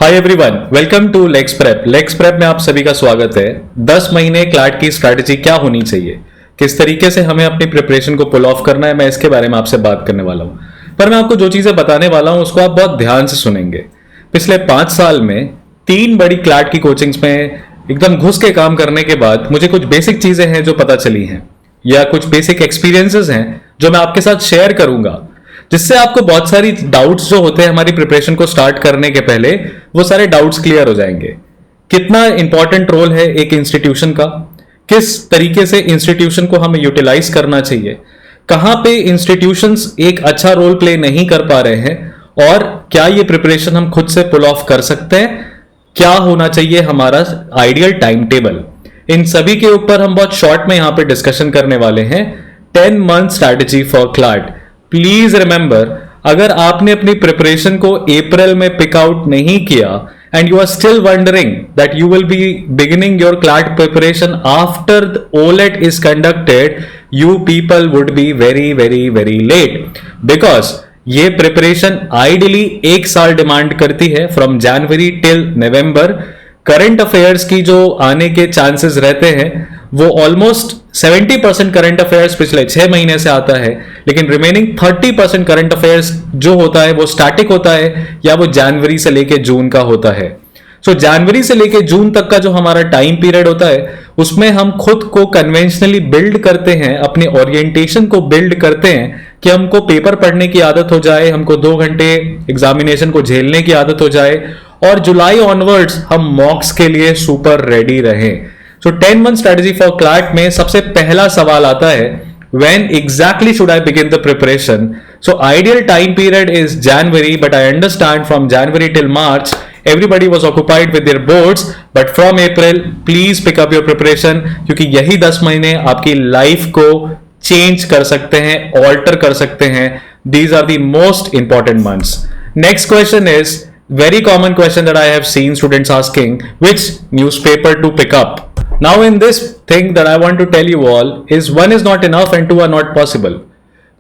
Hi everyone, welcome to Lex Prep. Lex Prep में आप सभी का स्वागत है। 10 महीने क्लैट की स्ट्रैटेजी क्या होनी चाहिए, किस तरीके से हमें अपनी प्रिपरेशन को पुल ऑफ करना है, मैं इसके बारे में आपसे बात करने वाला हूं। पर मैं आपको जो चीजें बताने वाला हूं उसको आप बहुत ध्यान से सुनेंगे। पिछले 5 साल में 3 बड़ी क्लैट की कोचिंग्स में एकदम घुस के काम करने के बाद मुझे कुछ बेसिक चीजें हैं जो पता चली हैं, या कुछ बेसिक एक्सपीरियंसेस हैं जो मैं आपके साथ शेयर करूंगा, जिससे आपको बहुत सारी डाउट्स जो होते हैं हमारी प्रिपरेशन को स्टार्ट करने के पहले, वो सारे डाउट्स क्लियर हो जाएंगे। कितना इंपॉर्टेंट रोल है एक इंस्टीट्यूशन का, किस तरीके से इंस्टीट्यूशन को हमें यूटिलाइज करना चाहिए, कहां पे इंस्टीट्यूशंस एक अच्छा रोल प्ले नहीं कर पा रहे हैं, और क्या ये प्रिपरेशन हम खुद से पुल ऑफ कर सकते हैं, क्या होना चाहिए हमारा आइडियल टाइम टेबल। इन सभी के ऊपर हम बहुत शॉर्ट में यहां पे डिस्कशन करने वाले हैं। 10 month strategy for CLAT. Please remember, अगर आपने अपनी प्रिपरेशन को अप्रैल में पिक आउट नहीं किया and you are still wondering that you will be beginning your CLAT preparation after the AILET is conducted, you people would be very very very late, because ये preparation ideally 1 साल demand करती है, from January till November. Current affairs की जो आने के chances रहते हैं वो ऑलमोस्ट 70% करंट अफेयर्स पिछले 6 महीने से आता है, लेकिन रिमेनिंग 30% करंट अफेयर्स जो होता है वो स्टैटिक होता है, या वो जनवरी से लेके जून का होता है। सो जनवरी से लेके जून तक का जो हमारा टाइम पीरियड होता है उसमें हम खुद को कन्वेंशनली बिल्ड करते हैं, अपने ओरिएंटेशन को बिल्ड करते हैं कि हमको पेपर पढ़ने की आदत हो जाए, हमको 2 घंटे एग्जामिनेशन को झेलने की आदत हो जाए, और जुलाई ऑनवर्ड्स हम मॉक्स के लिए सुपर रेडी रहें। सो 10 मंथ स्ट्रेटेजी फॉर क्लैट में सबसे पहला सवाल आता है, when exactly should I begin the preparation? So ideal time period is January, but I understand from January till March everybody was occupied with their boards, but from April please pick up your preparation, क्योंकि यही 10 महीने आपकी life को change कर सकते हैं, alter कर सकते हैं। These are the most important months. Next question is very common question that I have seen students asking, which newspaper to pick up. Now in this thing that I want to tell you all is, 1 is not enough and 2 are not possible.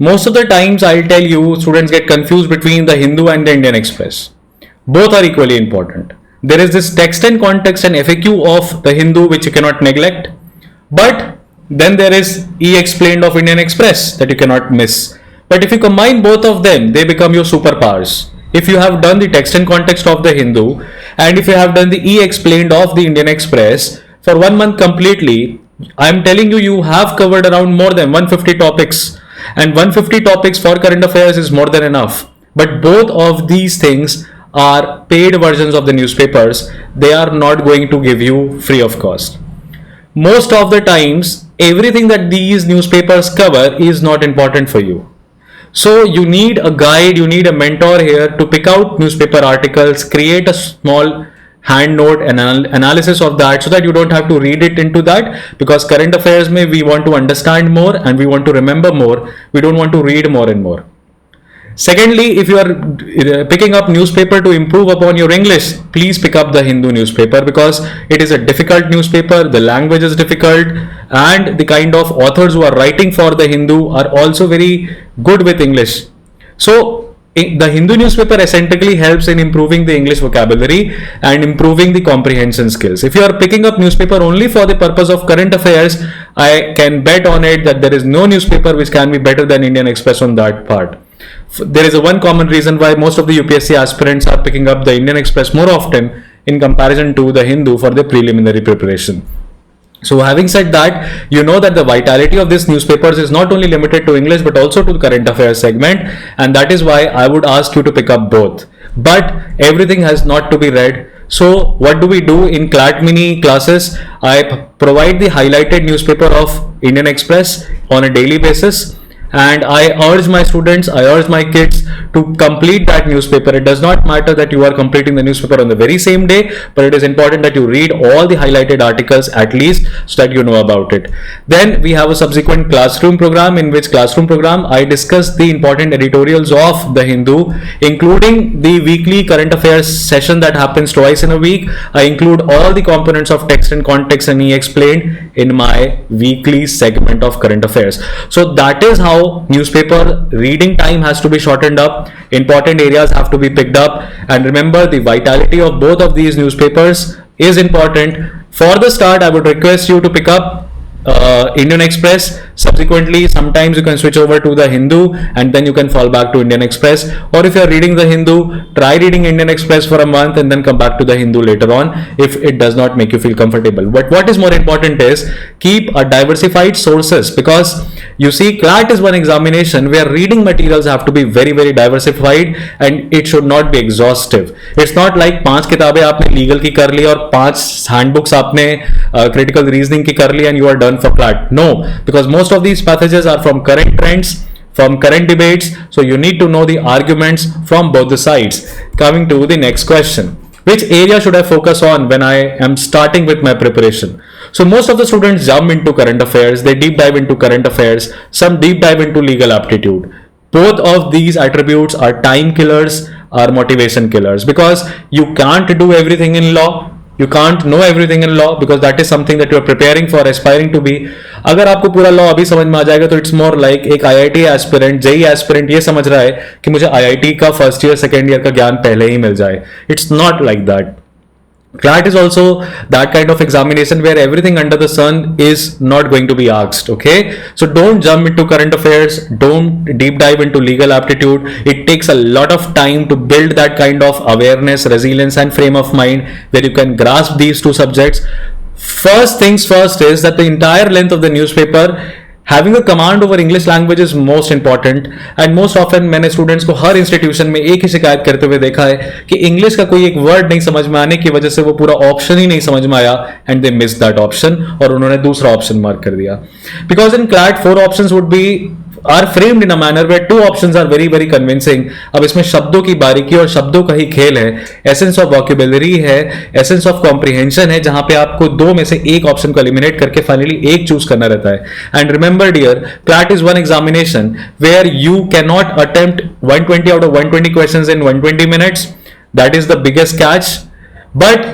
Most of the times I'll tell you, students get confused between the Hindu and the Indian Express. Both are equally important. There is this text and context and FAQ of the Hindu which you cannot neglect, but then there is E-explained of Indian Express that you cannot miss. But if you combine both of them, they become your superpowers. If you have done the text and context of the Hindu and if you have done the E-explained of the Indian Express for 1 month completely, I'm telling you, you have covered around more than 150 topics, and 150 topics for current affairs is more than enough. But both of these things are paid versions of the newspapers. They are not going to give you free of cost. Most of the times, everything that these newspapers cover is not important for you. So you need a guide, you need a mentor here to pick out newspaper articles, create a small hand note and analysis of that, so that you don't have to read it into that, because current affairs may we want to understand more and we want to remember more, we don't want to read more and more. Secondly, if you are picking up newspaper to improve upon your English, please pick up the Hindu newspaper, because it is a difficult newspaper, the language is difficult, and the kind of authors who are writing for the Hindu are also very good with English. So the Hindu newspaper essentially helps in improving the English vocabulary and improving the comprehension skills. If you are picking up newspaper only for the purpose of current affairs, I can bet on it that there is no newspaper which can be better than Indian Express on that part. There is a one common reason why most of the UPSC aspirants are picking up the Indian Express more often in comparison to the Hindu for the preliminary preparation. So having said that, you know that the vitality of these newspapers is not only limited to English but also to the current affairs segment, and that is why I would ask you to pick up both. But everything has not to be read. So what do we do in CLAT mini classes? I provide the highlighted newspaper of Indian Express on a daily basis, and I urge my students, I urge my kids to complete that newspaper. It does not matter that you are completing the newspaper on the very same day, but it is important that you read all the highlighted articles at least, so that you know about it. Then we have a subsequent classroom program, in which classroom program I discuss the important editorials of the Hindu, including the weekly current affairs session that happens twice in a week. I include all the components of text and context and E-explained in my weekly segment of current affairs. So that is how newspaper reading time has to be shortened up, important areas have to be picked up, and remember the vitality of both of these newspapers is important. For the start, I would request you to pick up Indian Express. Subsequently, sometimes you can switch over to the Hindu and then you can fall back to Indian Express. Or if you are reading the Hindu, try reading Indian Express for a month and then come back to the Hindu later on if it does not make you feel comfortable. But what is more important is keep a diversified sources, because you see CLAT is one examination where reading materials have to be very very diversified and it should not be exhaustive. It's not like 5 किताबें आपने legal की कर ली और 5 handbooks आपने critical reasoning की कर ली and you are done for CLAT. No, because most of these passages are from current trends, from current debates, so you need to know the arguments from both the sides. Coming to the next question, which area should I focus on when I am starting with my preparation? So most of the students jump into current affairs, they deep dive into current affairs, some deep dive into legal aptitude. Both of these attributes are time killers, are motivation killers, because you can't do everything in law. You can't know everything in law because that is something that you are preparing for, aspiring to be. अगर आपको पूरा law अभी समझ में आ जाएगा तो it's more like एक IIT aspirant, JEE aspirant ये समझ रहा है कि मुझे आईआईटी का फर्स्ट ईयर सेकेंड ईयर का ज्ञान पहले ही मिल जाए. It's not like that. CLAT is also that kind of examination where everything under the sun is not going to be asked. Okay, so don't jump into current affairs, don't deep dive into legal aptitude. It takes a lot of time to build that kind of awareness, resilience and frame of mind where you can grasp these two subjects. First things first is that the entire length of the newspaper, having a command over English language is most important, and most often मैंने students को हर institution में एक ही शिकायत करते हुए देखा है कि इंग्लिश का कोई एक वर्ड नहीं समझ में आने की वजह से वो पूरा ऑप्शन ही नहीं समझ में आया and they miss that option और उन्होंने दूसरा ऑप्शन मार्क कर दिया. Because in CLAT 4 options would be are framed in a manner where 2 options are very very convincing. अब इसमें शब्दों की बारीकी और शब्दों का ही खेल है, एसेंस ऑफ वोकैबुलरी है, एसेंस ऑफ कॉम्प्रिहेंशन है, जहां पे आपको 2 में से एक ऑप्शन को एलिमिनेट करके फाइनली एक चूज करना रहता है. And remember dear, CLAT is one examination where you cannot attempt 120 out of 120 questions in 120 minutes. That is the biggest catch. But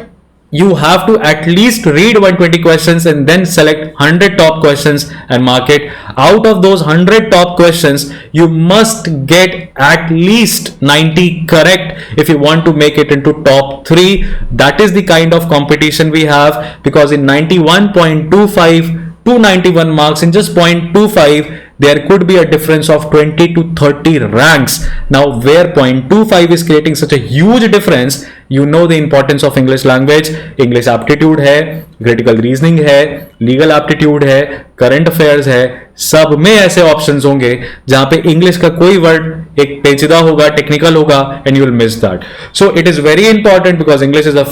you have to at least read 120 questions and then select 100 top questions and mark it. Out of those 100 top questions, you must get at least 90 correct if you want to make it into top 3. That is the kind of competition we have, because in 91.25 to 91 marks, in just 0.25, there could be a difference of 20 to 30 ranks. Now, where 0.25 is creating such a huge difference, you know the importance of English language. English aptitude है, critical reasoning है, legal aptitude है, current affairs है, सब में ऐसे options होंगे जहां पे इंग्लिश का कोई वर्ड एक पेचीदा होगा, टेक्निकल होगा, and you will miss that. So it is very important because English is a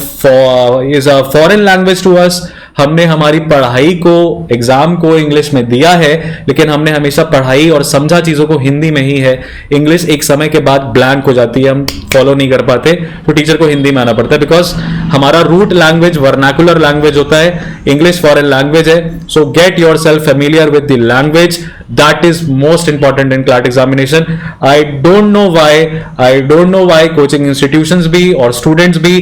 foreign language to us. हमने हमारी पढ़ाई को, एग्जाम को इंग्लिश में दिया है, लेकिन हमने हमेशा पढ़ाई और समझा चीजों को हिंदी में ही है. इंग्लिश एक समय के बाद ब्लैंक हो जाती है, हम फॉलो नहीं कर पाते, तो टीचर को हिंदी में आना पड़ता है. बिकॉज हमारा रूट लैंग्वेज वर्नाकुलर लैंग्वेज होता है, इंग्लिश फॉरेन लैंग्वेज है. सो get your self familiar with the language. That is most important in CLAT examination. I don't know why coaching institutions भी और students भी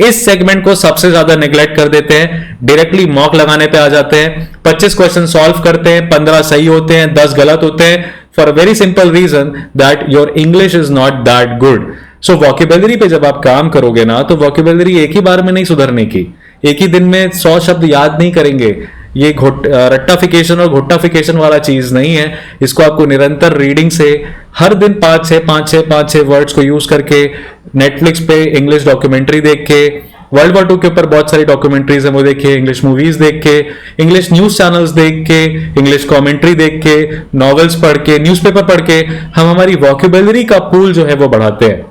इस segment को सबसे ज्यादा neglect कर देते हैं. Directly mock लगाने पे आ जाते हैं, 25 क्वेश्चन सॉल्व करते हैं, 15 सही होते हैं, 10 गलत होते हैं, for a very simple reason that your English is not that good. So vocabulary पे जब आप काम करोगे ना, तो vocabulary एक ही बार में नहीं सुधरने की, एक ही दिन में 100 शब्द याद नहीं करेंगे. ये रट्टाफिकेशन और घोटाफिकेशन वाला चीज नहीं है. इसको आपको निरंतर रीडिंग से हर दिन 5-6 वर्ड्स को यूज करके, नेटफ्लिक्स पे इंग्लिश डॉक्यूमेंट्री देख के, वर्ल्ड वॉर 2 के ऊपर बहुत सारी डॉक्यूमेंट्रीज है वो देखिए, इंग्लिश मूवीज देख के, इंग्लिश न्यूज चैनल्स देख के, इंग्लिश कमेंट्री देख के, नॉवेल्स पढ़ के, न्यूज़पेपर पढ़ के हम हमारी वोकैबुलरी का पूल जो है वो बढ़ाते हैं.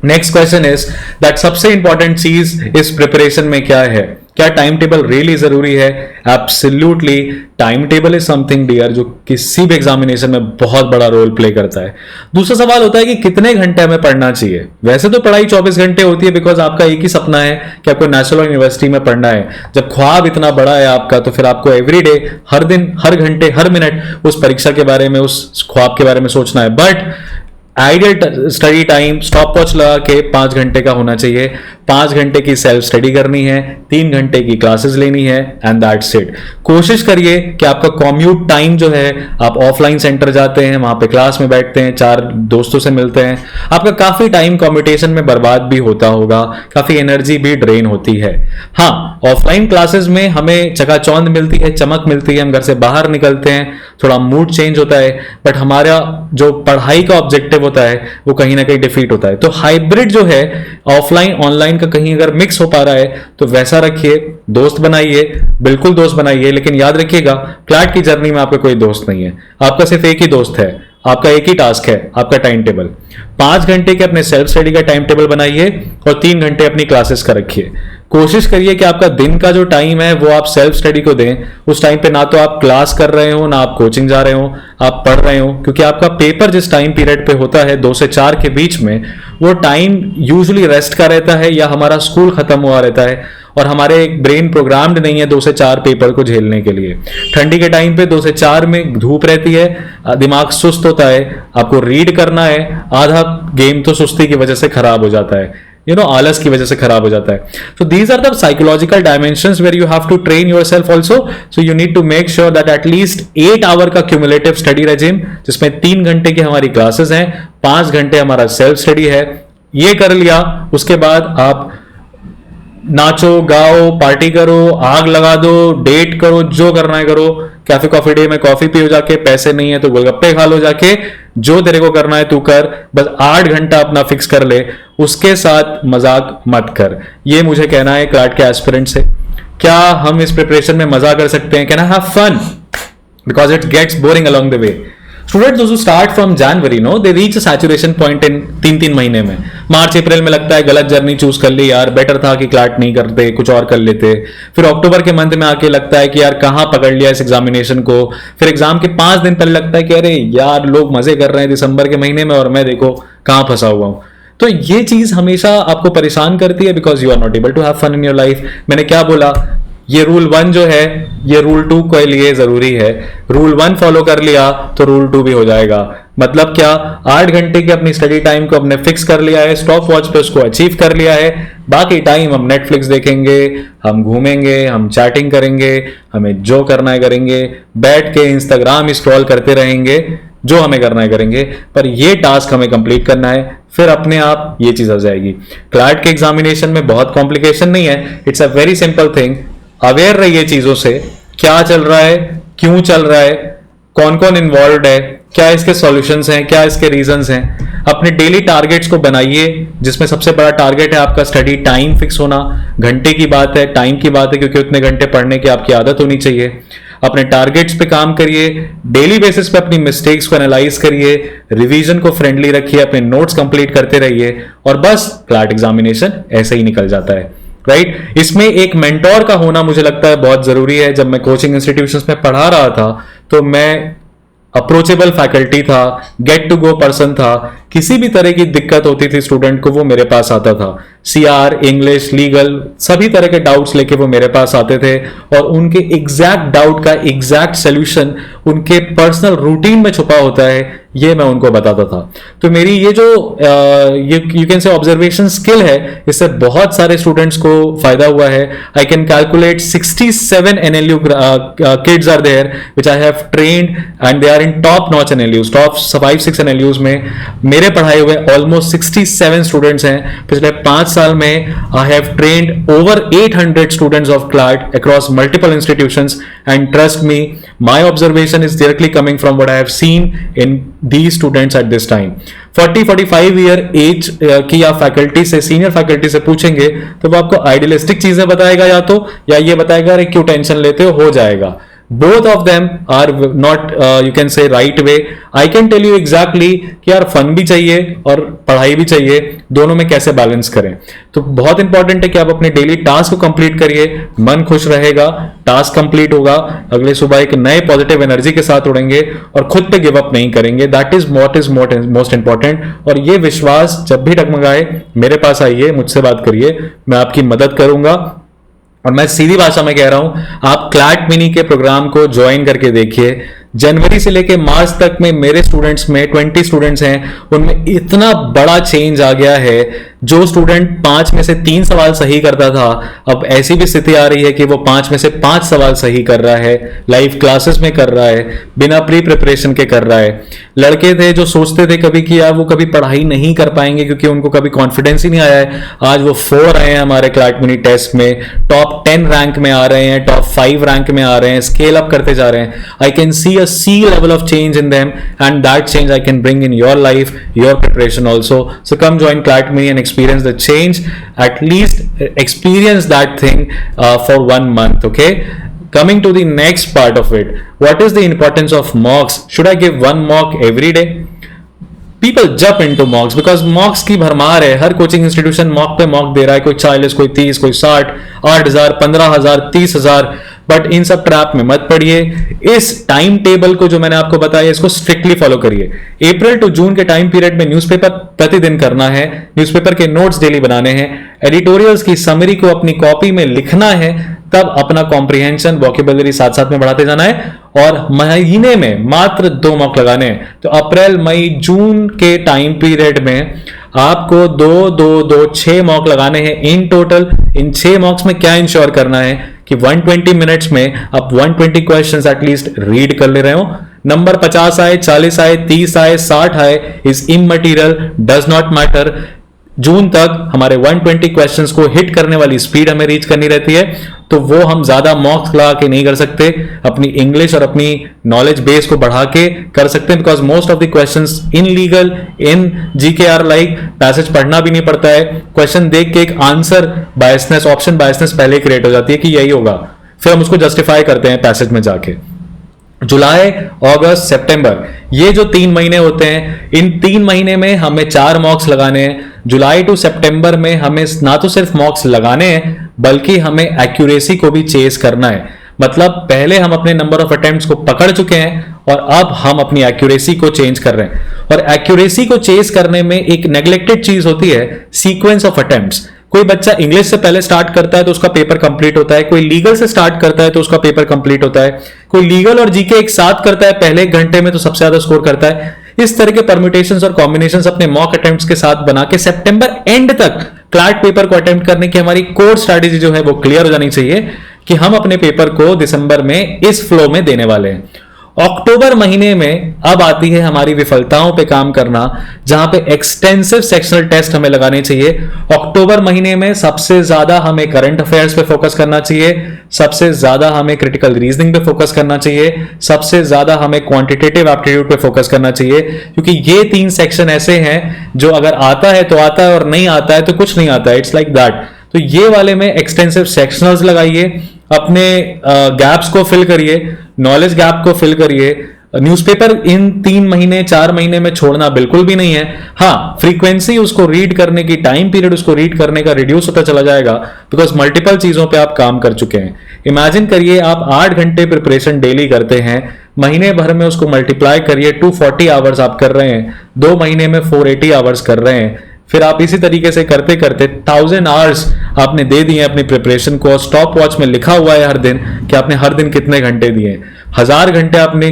नेक्स्ट क्वेश्चन इज दैट सबसे इंपॉर्टेंट चीज इस प्रिपरेशन में क्या है? क्या टाइम टेबल रियली जरूरी है? Absolutely, time table is something dear जो किसी भी एग्जामिनेशन में बहुत बड़ा रोल प्ले करता है. दूसरा सवाल होता है कि कितने घंटे हमें पढ़ना चाहिए. वैसे तो पढ़ाई 24 घंटे होती है, बिकॉज आपका एक ही सपना है कि आपको नेशनल यूनिवर्सिटी में पढ़ना है. जब ख्वाब इतना बड़ा है आपका, तो फिर आपको एवरीडे, हर दिन, हर घंटे, हर मिनट उस परीक्षा के बारे में, उस ख्वाब के बारे में सोचना है. But ideal study time stop watch लगा के 5 घंटे का होना चाहिए। 5 घंटे की सेल्फ स्टडी करनी है, 3 घंटे की क्लासेस लेनी है, एंड दैट्स इट। कोशिश करिए कि आपका कॉम्यूट टाइम जो है, आप ऑफलाइन सेंटर जाते हैं, वहां पे क्लास में बैठते हैं, 4 दोस्तों से मिलते हैं, आपका काफी टाइम कॉम्पिटिशन में बर्बाद भी होता होगा, काफी एनर्जी भी ड्रेन होती है। हाँ, ऑफलाइन क्लासेस में हमें चकाचौंध मिलती है, चमक मिलती है, हम घर से बाहर निकलते हैं, थोड़ा मूड चेंज होता है, बट हमारा जो पढ़ाई का ऑब्जेक्टिव होता है वो कहीं ना कहीं डिफीट होता है। तो हाइब्रिड जो है, ऑफलाइन ऑनलाइन का कहीं अगर मिक्स हो पा रहा है तो वैसा रखिए। दोस्त बनाइए, बिल्कुल दोस्त बनाइए, लेकिन याद रखिएगा क्लैट की जर्नी में आपका कोई दोस्त नहीं है, आपका सिर्फ एक ही दोस्त है, आपका एक ही टास्क है, आपका टाइम टेबल। 5 घंटे के अपने सेल्फ स्टडी का टाइम टेबल बनाइए और 3 घंटे अपनी क्लासेस का रखिए। कोशिश करिए कि आपका दिन का जो टाइम है वो आप सेल्फ स्टडी को दें। उस टाइम पे ना तो आप क्लास कर रहे हो, ना आप कोचिंग जा रहे हो, आप पढ़ रहे हो, क्योंकि आपका पेपर जिस टाइम पीरियड पे होता है 2 से 4 के बीच में, वो टाइम यूजुअली रेस्ट का रहता है या हमारा स्कूल खत्म हुआ रहता है, और हमारे ब्रेन प्रोग्राम्ड नहीं है 2 से 4 पेपर को झेलने के लिए। ठंडी के टाइम पे 2 से 4 में धूप रहती है, दिमाग सुस्त होता है, आपको रीड करना है, आधा गेम तो सुस्ती की वजह से खराब हो जाता है, आलस की वजह से खराब हो जाता है। So these are the psychological dimensions where you have to train yourself also. So you need to make sure that at least 8 hour का cumulative study regime, जिसमें 3 घंटे की हमारी क्लासेस हैं, 5 घंटे हमारा सेल्फ स्टडी है, ये कर लिया। उसके बाद आप नाचो, गाओ, पार्टी करो, आग लगा दो, डेट करो, जो करना है करो, कैफे कॉफी डे में कॉफी पियो जाके, पैसे नहीं है तो गोलगप्पे खा लो जाके, जो तेरे को करना है तू कर, बस 8 घंटा अपना फिक्स कर ले, उसके साथ मजाक मत कर। ये मुझे कहना है क्लैट के एस्पिरेंट से। क्या हम इस प्रिपरेशन में मजा कर सकते हैं? Can I have fun? Because it gets boring along the way. Students जो start from January they reach saturation point in 3-3 महीने में। मार्च अप्रैल में लगता है गलत जर्नी चूज कर ली यार, बेटर था कि क्लैट नहीं करते, कुछ और कर लेते। फिर अक्टूबर के मंथ में आके लगता है कि यार कहां पकड़ लिया इस एग्जामिनेशन को। फिर एग्जाम के 5 दिन पहले लगता है कि अरे यार लोग मजे कर रहे हैं दिसंबर के महीने में और मैं देखो कहां फंसा हुआ हूं। तो ये चीज हमेशा आपको परेशान करती है, because you are not able to have fun in your life. मैंने क्या बोला, ये रूल 1 जो है ये रूल 2 के लिए जरूरी है। रूल 1 फॉलो कर लिया तो रूल 2 भी हो जाएगा। मतलब क्या, 8 घंटे की अपनी स्टडी टाइम को हमने फिक्स कर लिया है, स्टॉप वॉच पे उसको अचीव कर लिया है। बाकी टाइम हम नेटफ्लिक्स देखेंगे, हम घूमेंगे, हम चैटिंग करेंगे, हमें जो करना है करेंगे, बैठ के इंस्टाग्राम स्क्रॉल करते रहेंगे, जो हमें करना है करेंगे, पर ये टास्क हमें कंप्लीट करना है, फिर अपने आप ये चीज आ जाएगी। क्लैट के एग्जामिनेशन में बहुत कॉम्प्लिकेशन नहीं है, it's a very simple thing. Aware रहिए चीजों से, क्या चल रहा है, क्यों चल रहा है, कौन कौन इन्वॉल्व है, क्या इसके सॉल्यूशंस हैं, क्या इसके रीजंस हैं। अपने डेली टारगेट्स को बनाइए, जिसमें सबसे बड़ा टारगेट है आपका स्टडी टाइम फिक्स होना। घंटे की बात है, टाइम की बात है, क्योंकि उतने घंटे पढ़ने की आपकी आदत होनी चाहिए। अपने टारगेट्स पे काम करिए, डेली बेसिस पे अपनी मिस्टेक्स को एनालाइज करिए, रिवीजन को फ्रेंडली रखिए, अपने नोट्स कंप्लीट करते रहिए, और बस क्लैट एग्जामिनेशन ऐसे ही निकल जाता है। राइट इसमें एक मेंटोर का होना मुझे लगता है बहुत जरूरी है। जब मैं कोचिंग इंस्टीट्यूशंस में पढ़ा रहा था तो मैं अप्रोचेबल फैकल्टी था, गेट टू गो पर्सन था। किसी भी तरह की दिक्कत होती थी स्टूडेंट को, वो मेरे पास आता था। सीआर, इंग्लिश, लीगल, सभी तरह के डाउट्स लेके वो मेरे पास आते थे, और उनके एग्जैक्ट डाउट का एग्जैक्ट सोल्यूशन उनके पर्सनल रूटीन में छुपा होता है, ये मैं उनको बताता था। तो मेरी ये जो you can say observation skill है, इससे बहुत सारे स्टूडेंट्स को फायदा हुआ है। I can calculate 67 NLU kids are there which I have trained, and they are in top notch NLUs, top 5-6 NLUs में मेरे पढ़ाए हुए ऑलमोस्ट 67 स्टूडेंट्स हैं। पिछले 5 साल में I have trained over 800 students of CLAT across multiple institutions, and trust me, my observation is directly coming from what I have seen in these students at this time। 40-45 year age की आप faculty से, senior faculty से पूछेंगे तो वो आपको idealistic चीजें बताएगा, या ये बताएगा अरे क्यों टेंशन लेते हो जाएगा। both of them are not you can say right way। I can tell you exactly कि यार फन भी चाहिए और पढ़ाई भी चाहिए, दोनों में कैसे बैलेंस करें। तो बहुत इंपॉर्टेंट है कि आप अपने डेली टास्क को कंप्लीट करिए, मन खुश रहेगा, टास्क कंप्लीट होगा, अगले सुबह एक नए पॉजिटिव एनर्जी के साथ उड़ेंगे और खुद पे गिव अप नहीं करेंगे। That is most important. और ये विश्वास जब भी डगमगाए मेरे पास आइए, मुझसे बात करिए, मैं आपकी मदद करूंगा। और मैं सीधी भाषा में कह रहा हूं, आप क्लैट मिनी के प्रोग्राम को ज्वाइन करके देखिए, जनवरी से लेके मार्च तक में मेरे स्टूडेंट्स में 20 स्टूडेंट्स हैं, उनमें इतना बड़ा चेंज आ गया है। जो स्टूडेंट 5 में से 3 सवाल सही करता था, अब ऐसी भी स्थिति आ रही है कि वो 5 में से 5 सवाल सही कर रहा है, लाइव क्लासेस में कर रहा है, बिना प्री प्रिपरेशन के कर रहा है। लड़के थे जो सोचते थे कभी कि यार वो कभी पढ़ाई नहीं कर पाएंगे क्योंकि उनको कभी कॉन्फिडेंस ही नहीं आया है, आज वो 4 आए हैं हमारे क्लैट मिनी टेस्ट में, टॉप 10 रैंक में आ रहे हैं, टॉप 5 रैंक में आ रहे हैं, स्केल अप करते जा रहे हैं। I can see a sea level of change in them and that change I can bring in your life, your preparation also. So come join CLAT mini and experience the change, at least experience that thing for 1 month. Okay, coming to the next part of it, what is the importance of mocks? Should I give 1 mock every day? People jump into mocks because mocks की भरमार है, हर coaching institution mock पे mock दे रहा है, कोई 40, कोई 30, कोई 60, 8,000, 15,000, 30,000। But in सब ट्रैप में मत पड़िए। इस टाइम टेबल को जो मैंने आपको बताया इसको स्ट्रिक्टली फॉलो करिए। अप्रैल टू जून के टाइम पीरियड में न्यूज़पेपर प्रतिदिन करना है, न्यूज़पेपर के नोट्स डेली बनाने हैं, एडिटोरियल्स की समरी को अपनी कॉपी में लिखना है, तब अपना कॉम्प्रिहेंशन वोकेबुलरी साथ साथ में बढ़ाते जाना है। और महीने में मात्र 2 मॉक लगाने हैं। तो अप्रैल मई जून के टाइम पीरियड में आपको 6 मॉक लगाने हैं इन टोटल। इन 6 मॉक्स में क्या इंश्योर करना है कि 120 मिनट्स में आप 120 क्वेश्चंस एटलीस्ट रीड कर ले रहे हो। नंबर 50 आए, 40 आए, 30 आए, 60 आए इज इममटीरियल, डज नॉट मैटर। जून तक हमारे 120 क्वेश्चंस को हिट करने वाली स्पीड हमें रीच करनी रहती है, तो वो हम ज्यादा मॉक्स लगा के नहीं कर सकते, अपनी इंग्लिश और अपनी नॉलेज बेस को बढ़ा के कर सकते हैं। Because most of the questions in legal, in GK are like passage पढ़ना भी नहीं पड़ता है, क्वेश्चन देख के एक आंसर बायसनेस, ऑप्शन बायसनेस पहले क्रिएट हो जाती है कि यही होगा, फिर हम उसको जस्टिफाई करते हैं पैसेज में जाके। जुलाई, अगस्त, सितंबर, ये जो 3 महीने होते हैं, इन 3 महीने में हमें 4 मॉक्स लगाने हैं। जुलाई टू सितंबर में हमें ना तो सिर्फ मॉक्स लगाने हैं बल्कि हमें एक्यूरेसी को भी चेस करना है। मतलब पहले हम अपने नंबर ऑफ अटेम्प्ट्स को पकड़ चुके हैं और अब हम अपनी एक्यूरेसी को चेंज कर रहे हैं। और एक्यूरेसी को चेस करने में एक नेग्लेक्टेड चीज होती है सीक्वेंस ऑफ अटेम्प्ट्स। कोई बच्चा इंग्लिश से पहले स्टार्ट करता है तो उसका पेपर कंप्लीट होता है, कोई लीगल से स्टार्ट करता है तो उसका पेपर कंप्लीट होता है, कोई लीगल और जीके एक साथ करता है पहले 1 घंटे में तो सबसे ज्यादा स्कोर करता है। इस तरह के परम्यूटेशंस और कॉम्बिनेशंस अपने मॉक अटेम्प्ट्स के साथ बना के सितंबर एंड तक क्लैट पेपर को अटेम्प्ट करने की हमारी कोर स्ट्रैटेजी जो है वो क्लियर हो जानी चाहिए कि हम अपने पेपर को दिसंबर में इस फ्लो में देने वाले हैं। अक्टूबर महीने में अब आती है हमारी विफलताओं पे काम करना, जहां पे एक्सटेंसिव सेक्शनल टेस्ट हमें लगाने चाहिए। अक्टूबर महीने में सबसे ज्यादा हमें करंट अफेयर्स पे फोकस करना चाहिए, सबसे ज्यादा हमें क्रिटिकल रीजनिंग पे फोकस करना चाहिए, सबसे ज्यादा हमें क्वांटिटेटिव एप्टीट्यूड पे फोकस करना चाहिए, क्योंकि ये 3 सेक्शन ऐसे हैं जो अगर आता है तो आता है और नहीं आता है तो कुछ नहीं आता है, इट्स लाइक दैट। तो ये वाले में एक्सटेंसिव सेक्शनल्स लगाइए, अपने गैप्स को फिल करिए, नॉलेज गैप को फिल करिए। न्यूज़पेपर इन 3 महीने 4 महीने में छोड़ना बिल्कुल भी नहीं है। हाँ, फ्रीक्वेंसी उसको रीड करने की, टाइम पीरियड उसको रीड करने का रिड्यूस होता चला जाएगा बिकॉज मल्टीपल चीजों पे आप काम कर चुके हैं। इमेजिन करिए आप 8 घंटे प्रिपरेशन डेली करते हैं, महीने भर में उसको मल्टीप्लाई करिए, 240 आवर्स आप कर रहे हैं, 2 महीने में 480 आवर्स कर रहे हैं। फिर आप इसी तरीके से करते करते 1000 आवर्स आपने दे दिए अपनी प्रिपरेशन को। स्टॉप वॉच में लिखा हुआ है हर दिन कि आपने हर दिन कितने घंटे दिए। 1000 घंटे आपने,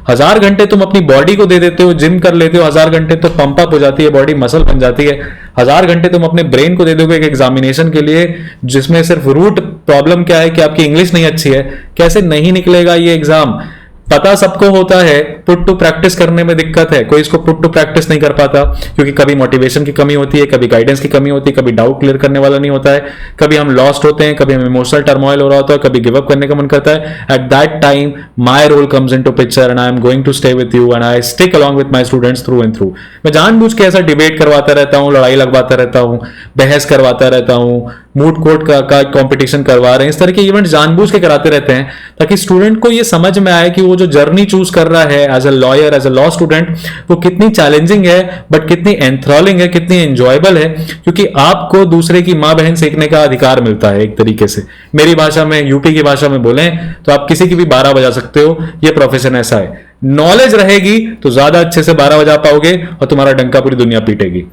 1000 घंटे तुम अपनी बॉडी को दे देते हो, जिम कर लेते हो, 1000 घंटे तो पंप अप हो जाती है बॉडी, मसल बन जाती है। 1000 घंटे तुम अपने ब्रेन को दे दोगे एक एग्जामिनेशन के लिए जिसमें सिर्फ रूट प्रॉब्लम क्या है कि आपकी इंग्लिश नहीं अच्छी है, कैसे नहीं निकलेगा ये एग्जाम। पता सबको होता है, पुट टू प्रैक्टिस करने में दिक्कत है, कोई इसको पुट टू प्रैक्टिस नहीं कर पाता क्योंकि कभी मोटिवेशन की कमी होती है, कभी गाइडेंस की कमी होती है, कभी डाउट क्लियर करने वाला नहीं होता है, कभी हम लॉस्ट होते हैं, कभी हम इमोशनल टर्मोइल हो रहा होता है, कभी गिव अप करने का मन करता है। At that time my role comes into picture and I am going to stay with you and I stick along with my students through and through. मैं जानबूझ के ऐसा डिबेट करवाता रहता हूँ, लड़ाई लगवाता रहता हूँ, बहस करवाता रहता हूँ, मूड कोर्ट का कंपटीशन करवा रहे हैं, इस तरह के इवेंट जानबूझ के कराते रहते हैं ताकि स्टूडेंट को ये समझ में आए कि वो जो जर्नी चूज कर रहा है as a lawyer, as a law student, वो कितनी चैलेंजिंग है बट कितनी एंथ्रॉलिंग है, कितनी एंजॉयबल है, क्योंकि आपको दूसरे की मां बहन सीखने का अधिकार मिलता है एक तरीके से। मेरी भाषा में, यूपी की भाषा में बोलें तो आप किसी की भी 12 बजा सकते हो, ये प्रोफेशन ऐसा है। नॉलेज रहेगी तो ज्यादा अच्छे से 12 बजा पाओगे और तुम्हारा डंका पूरी दुनिया पीटेगी।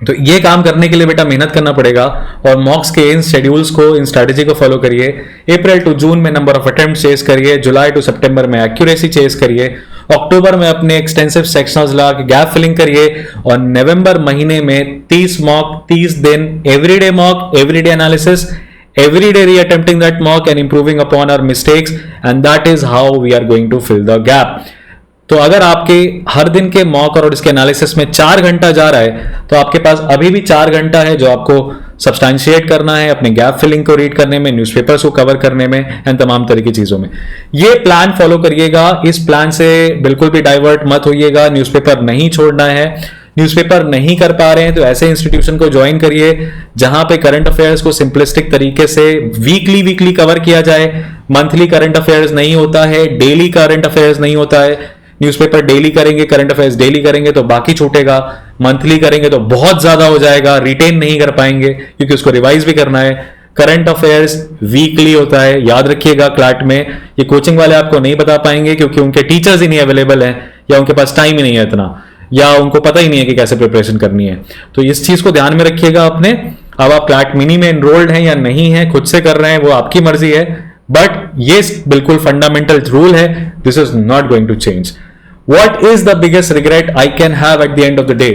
तो ये काम करने के लिए बेटा मेहनत करना पड़ेगा और मॉक्स के इन शेड्यूल्स को, इन स्ट्रैटेजी को फॉलो करिए। अप्रैल टू जून में नंबर ऑफ अटेम्प्ट चेस करिए, जुलाई टू सितंबर में एक्यूरेसी चेस करिए, अक्टूबर में अपने एक्सटेंसिव सेक्शंस ला के गैप फिलिंग करिए और नवंबर महीने में 30 मॉक, 30 दिन, everyday mock, everyday analysis, every day reattempting that mock and improving upon our mistakes, and that is how we are going to fill the gap. तो अगर आपके हर दिन के मॉक और इसके एनालिसिस में 4 घंटा जा रहा है तो आपके पास अभी भी 4 घंटा है जो आपको सब्सटैंशिएट करना है अपने गैप फिलिंग को रीड करने में, न्यूज़पेपर्स को कवर करने में एंड तमाम तरह की चीजों में। ये प्लान फॉलो करिएगा, इस प्लान से बिल्कुल भी डाइवर्ट मत होइएगा। न्यूज़पेपर नहीं छोड़ना है, न्यूज़पेपर नहीं कर पा रहे हैं तो ऐसे इंस्टीट्यूशन को ज्वाइन करिए जहां पे करंट अफेयर्स को सिंपलिस्टिक तरीके से वीकली कवर किया जाए। मंथली करंट अफेयर्स नहीं होता है, डेली करंट अफेयर्स नहीं होता है। न्यूज़पेपर डेली करेंगे, करंट अफेयर्स डेली करेंगे तो बाकी छूटेगा, मंथली करेंगे तो बहुत ज्यादा हो जाएगा, रिटेन नहीं कर पाएंगे क्योंकि उसको रिवाइज भी करना है। करंट अफेयर्स वीकली होता है, याद रखिएगा। क्लैट में ये कोचिंग वाले आपको नहीं बता पाएंगे क्योंकि उनके टीचर्स ही नहीं अवेलेबल है या उनके पास टाइम ही नहीं है इतना, या उनको पता ही नहीं है कि कैसे प्रिपरेशन करनी है। तो इस चीज को ध्यान में रखिएगा अपने। अब आप क्लैट मिनी में एनरोल्ड हैं या नहीं है, खुद से कर रहे हैं, वो आपकी मर्जी है, बट ये बिल्कुल फंडामेंटल रूल है, this is not going to change. What is the biggest regret I can have at the end of the day?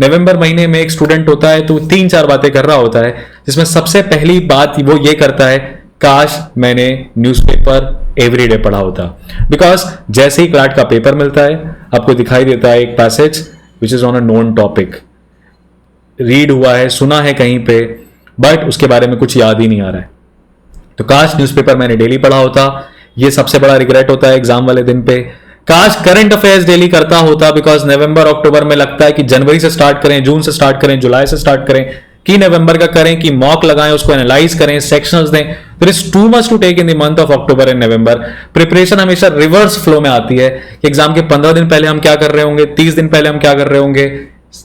नवंबर महीने में एक स्टूडेंट होता है तो 3-4 बातें कर रहा होता है, जिसमें सबसे पहली बात वो ये करता है, काश मैंने न्यूज़पेपर एवरीडे पढ़ा होता। बिकॉज जैसे ही क्लैट का पेपर मिलता है आपको दिखाई देता है एक passage which is on a known topic, read हुआ है, सुना है कहीं पे, बट उसके बारे में कुछ याद ही नहीं आ रहा है। तो काश न्यूज़पेपर मैंने डेली पढ़ा होता, ये सबसे बड़ा रिग्रेट होता है एग्जाम वाले दिन पे। काश करंट अफेयर्स डेली करता होता, बिकॉज नवंबर अक्टूबर में लगता है कि जनवरी से स्टार्ट करें, जून से स्टार्ट करें, जुलाई से स्टार्ट करें, कि नवंबर का करें, कि मॉक लगाएं, उसको एनालाइज करें, सेक्शंस दें। There is too much to take in the month of October and November. Preparation हमेशा रिवर्स फ्लो में आती है। एग्जाम के 15 दिन पहले हम क्या कर रहे होंगे, 30 दिन पहले हम क्या कर रहे होंगे,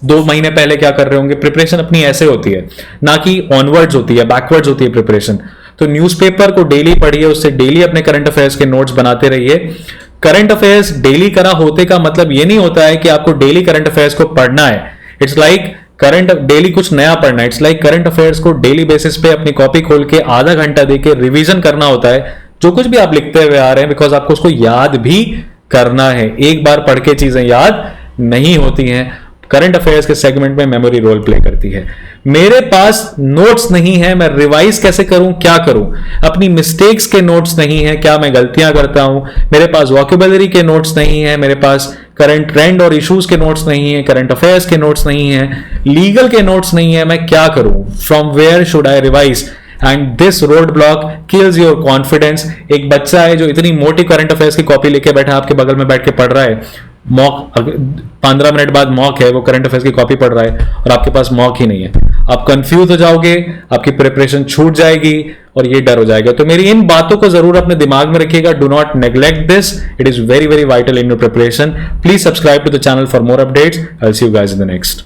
2 महीने पहले क्या कर रहे होंगे। प्रिपरेशन अपनी ऐसे होती है, ना कि ऑनवर्ड्स होती है, बैकवर्ड्स होती है प्रिपरेशन। तो न्यूज़पेपर को डेली पढ़िए, उससे डेली अपने करंट अफेयर्स के नोट्स बनाते रहिए। करंट अफेयर्स डेली करा होते का मतलब ये नहीं होता है कि आपको डेली करंट अफेयर्स को पढ़ना है। इट्स लाइक करंट डेली कुछ नया पढ़ना है। इट्स लाइक करंट अफेयर्स को डेली बेसिस पे अपनी कॉपी खोल के आधा घंटा देके रिवीजन करना होता है, जो कुछ भी आप लिखते हुए आ रहे हैं, बिकॉज आपको उसको याद भी करना है। एक बार पढ़ के चीजें याद नहीं होती हैं। करंट अफेयर्स के सेगमेंट में मेमोरी रोल प्ले करती है। मेरे पास नोट्स नहीं है, मैं रिवाइज कैसे करूं, क्या करूं? अपनी मिस्टेक्स के नोट्स नहीं है, क्या मैं गलतियां करता हूं? मेरे पास वोकैबुलरी के नोट्स नहीं है, मेरे पास करंट ट्रेंड और इश्यूज के नोट्स नहीं है, करंट अफेयर्स के नोट्स नहीं है, लीगल के नोट्स नहीं है। मैं क्या करूं? From where should I revise? And this road block kills your confidence. एक बच्चा है जो इतनी मोटी करंट अफेयर्स की कॉपी लेके बैठा, आपके बगल में बैठ के पढ़ रहा है, मॉक 15 मिनट बाद मॉक है, वो करंट अफेयर्स की कॉपी पढ़ रहा है और आपके पास मॉक ही नहीं है। आप कंफ्यूज हो जाओगे, आपकी प्रिपरेशन छूट जाएगी और ये डर हो जाएगा। तो मेरी इन बातों को जरूर अपने दिमाग में रखिएगा। Do not neglect this, it is very very vital in your preparation. Please subscribe to the channel for more updates. I will see you guys in the next.